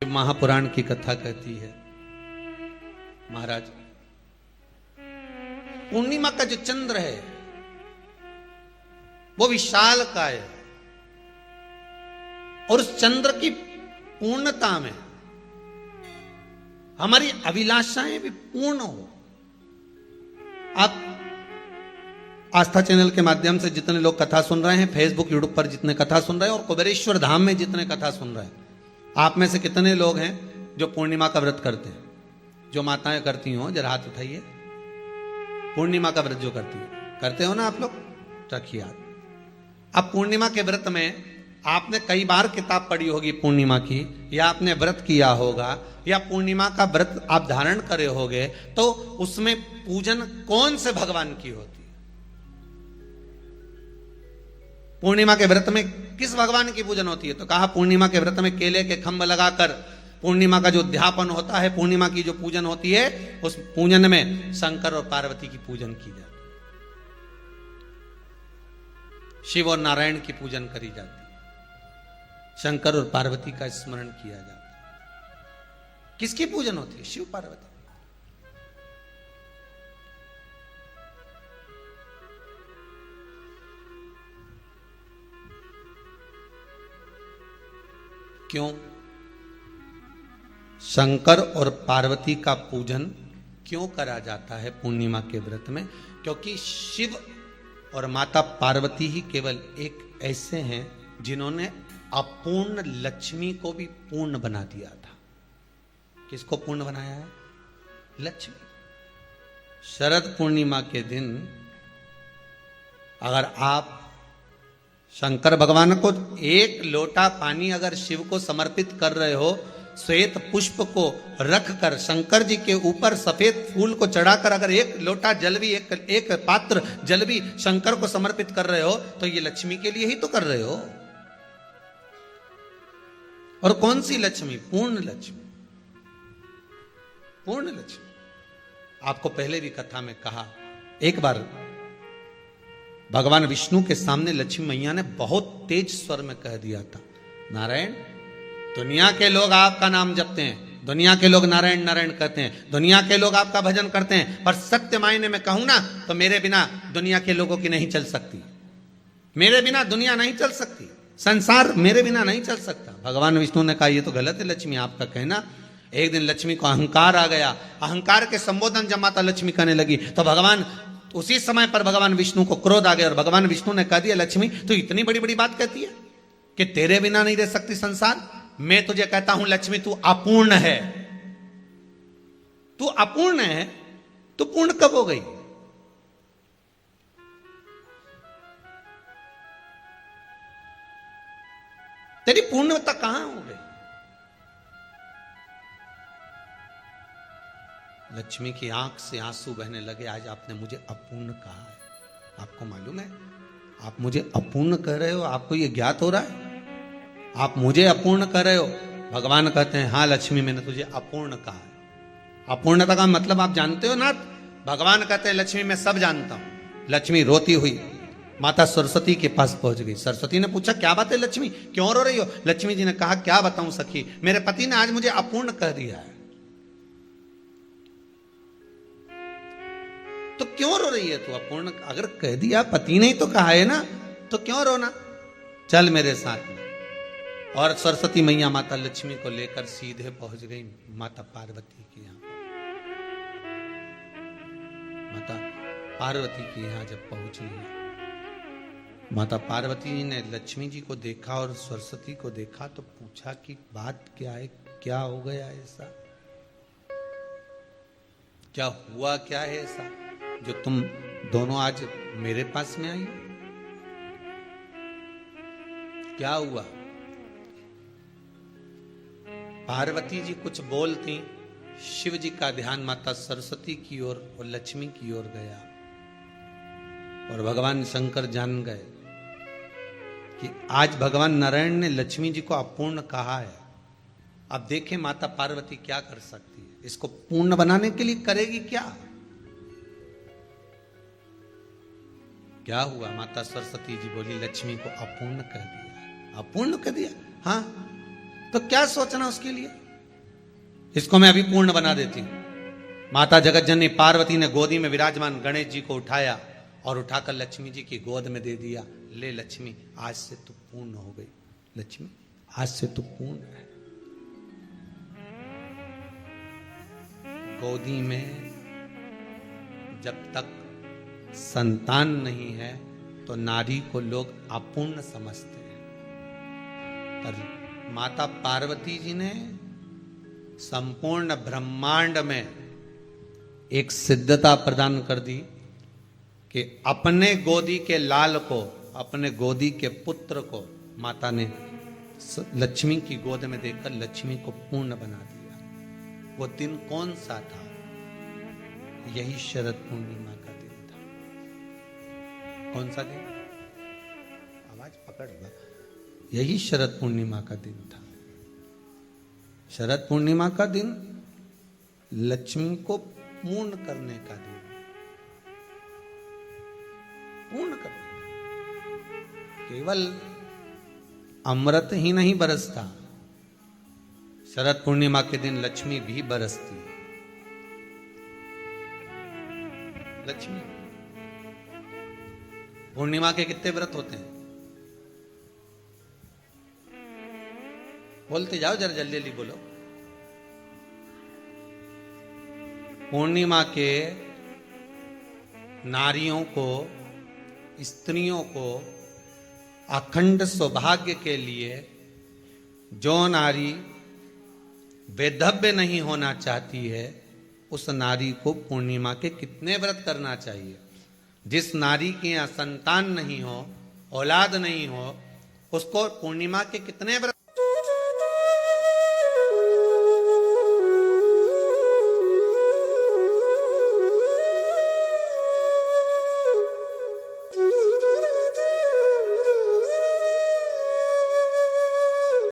महापुराण की कथा कहती है, महाराज पूर्णिमा का जो चंद्र है वो विशाल का है और उस चंद्र की पूर्णता में हमारी अभिलाषाएं भी पूर्ण हो। आप आस्था चैनल के माध्यम से जितने लोग कथा सुन रहे हैं, फेसबुक यूट्यूब पर जितने कथा सुन रहे हैं और कुबेरेश्वर धाम में जितने कथा सुन रहे हैं, आप में से कितने लोग हैं जो पूर्णिमा का व्रत करते हैं? जो माताएं करती हो जरा हाथ उठाइए। पूर्णिमा का व्रत जो करते हो ना आप लोग, रखिए हाथ। अब पूर्णिमा के व्रत में आपने कई बार किताब पढ़ी होगी पूर्णिमा की, या आपने व्रत किया होगा, या पूर्णिमा का व्रत आप धारण करे होगे, तो उसमें पूजन कौन से भगवान की होती है? पूर्णिमा के व्रत में किस भगवान की पूजन होती है? तो कहा पूर्णिमा के व्रत में केले के खंभ लगाकर पूर्णिमा का जो अध्यापन होता है, पूर्णिमा की जो पूजन होती है, उस पूजन में शंकर और पार्वती की पूजन की जाती है, शिव और नारायण की पूजन करी जाती है, शंकर और पार्वती का स्मरण किया जाता है। किसकी पूजन होती है? शिव पार्वती। क्यों शंकर और पार्वती का पूजन क्यों करा जाता है पूर्णिमा के व्रत में? क्योंकि शिव और माता पार्वती ही केवल एक ऐसे हैं जिन्होंने अपूर्ण लक्ष्मी को भी पूर्ण बना दिया था। किसको पूर्ण बनाया है? लक्ष्मी। शरद पूर्णिमा के दिन अगर आप शंकर भगवान को एक लोटा पानी अगर शिव को समर्पित कर रहे हो, श्वेत पुष्प को रखकर शंकर जी के ऊपर सफेद फूल को चढ़ाकर अगर एक लोटा जल भी, एक पात्र जल भी शंकर को समर्पित कर रहे हो, तो ये लक्ष्मी के लिए ही तो कर रहे हो। और कौन सी लक्ष्मी? पूर्ण लक्ष्मी। पूर्ण लक्ष्मी। आपको पहले भी कथा में कहा, एक बार भगवान विष्णु के सामने लक्ष्मी मैया ने बहुत तेज स्वर में कह दिया था, नारायण, दुनिया के लोग आपका नाम जपते हैं, दुनिया के लोग नारायण नारायण कहते हैं, दुनिया के लोग आपका भजन करते हैं, पर सत्य मायने में कहूं ना तो मेरे बिना दुनिया के लोगों की नहीं चल सकती। मेरे बिना दुनिया नहीं चल सकती, संसार मेरे बिना नहीं चल सकता। भगवान विष्णु ने कहा, यह तो गलत है लक्ष्मी आपका कहना। एक दिन लक्ष्मी को अहंकार आ गया। अहंकार के संबोधन जब माता लक्ष्मी करने लगी तो भगवान, उसी समय पर भगवान विष्णु को क्रोध आ गया और भगवान विष्णु ने कह दिया, लक्ष्मी तू इतनी बड़ी बड़ी बात कहती है कि तेरे बिना नहीं रह सकती संसार। मैं तुझे कहता हूं लक्ष्मी, तू अपूर्ण है। तू अपूर्ण है, तू पूर्ण कब हो गई? तेरी पूर्णता कहां हो गई? लक्ष्मी की आंख से आंसू बहने लगे। आज आपने मुझे अपूर्ण कहा है। आपको मालूम है आप मुझे अपूर्ण कह रहे हो? आपको यह ज्ञात हो रहा है आप मुझे अपूर्ण कह रहे हो? भगवान कहते हैं, हाँ लक्ष्मी, मैंने तुझे अपूर्ण कहा है। अपूर्णता का मतलब आप जानते हो ना? भगवान कहते हैं, लक्ष्मी मैं सब जानता हूं। लक्ष्मी रोती हुई माता सरस्वती के पास पहुंच गई। सरस्वती ने पूछा, क्या बात है लक्ष्मी, क्यों रो रही हो? लक्ष्मी जी ने कहा, क्या बताऊं सखी, मेरे पति ने आज मुझे अपूर्ण कह दिया है। तो क्यों रो रही है तू? अपूर्ण अगर कह दिया, पति ने ही तो कहा है ना, तो क्यों रोना? चल मेरे साथ में। और सरस्वती मैया माता लक्ष्मी को लेकर सीधे पहुंच गई माता पार्वती के यहां। माता पार्वती के यहां जब पहुंची, माता पार्वती जी ने लक्ष्मी जी को देखा और सरस्वती को देखा तो पूछा कि बात क्या है, क्या हो गया ऐसा, क्या हुआ, क्या है ऐसा जो तुम दोनों आज मेरे पास में आई? क्या हुआ? पार्वती जी कुछ बोलती, शिव जी का ध्यान माता सरस्वती की ओर और लक्ष्मी की ओर गया और भगवान शंकर जान गए कि आज भगवान नारायण ने लक्ष्मी जी को अपूर्ण कहा है। अब देखें माता पार्वती क्या कर सकती है। इसको पूर्ण बनाने के लिए करेगी क्या? क्या हुआ? माता सरस्वती जी बोली, लक्ष्मी को अपूर्ण कह दिया। अपूर्ण कह दिया? हाँ, तो क्या सोचना उसके लिए? इसको मैं अभी पूर्ण बना देती हूं। माता जगत जननी पार्वती ने गोदी में विराजमान गणेश जी को उठाया और उठाकर लक्ष्मी जी की गोद में दे दिया। ले लक्ष्मी, आज से तू पूर्ण हो गई। लक्ष्मी, आज से तू पूर्ण है। गोदी में जब तक संतान नहीं है तो नारी को लोग अपूर्ण समझते हैं, पर माता पार्वती जी ने संपूर्ण ब्रह्मांड में एक सिद्धता प्रदान कर दी कि अपने गोदी के लाल को, अपने गोदी के पुत्र को माता ने लक्ष्मी की गोद में देकर लक्ष्मी को पूर्ण बना दिया। वो दिन कौन सा था? यही शरद पूर्णिमा का दिन था। कौन सा दिन? आवाज पकड़ लो। यही शरद पूर्णिमा का दिन था। शरद पूर्णिमा का दिन लक्ष्मी को पूर्ण करने का दिन, पूर्ण करने का। केवल अमृत ही नहीं बरसता, शरद पूर्णिमा के दिन लक्ष्मी भी बरसती है। लक्ष्मी, पूर्णिमा के कितने व्रत होते हैं? बोलते जाओ, जरा जल्दी जल्दी बोलो। पूर्णिमा के नारियों को, स्त्रियों को अखंड सौभाग्य के लिए, जो नारी वैधव्य नहीं होना चाहती है, उस नारी को पूर्णिमा के कितने व्रत करना चाहिए? जिस नारी के यहाँ संतान नहीं हो, औलाद नहीं हो, उसको पूर्णिमा के कितने व्रत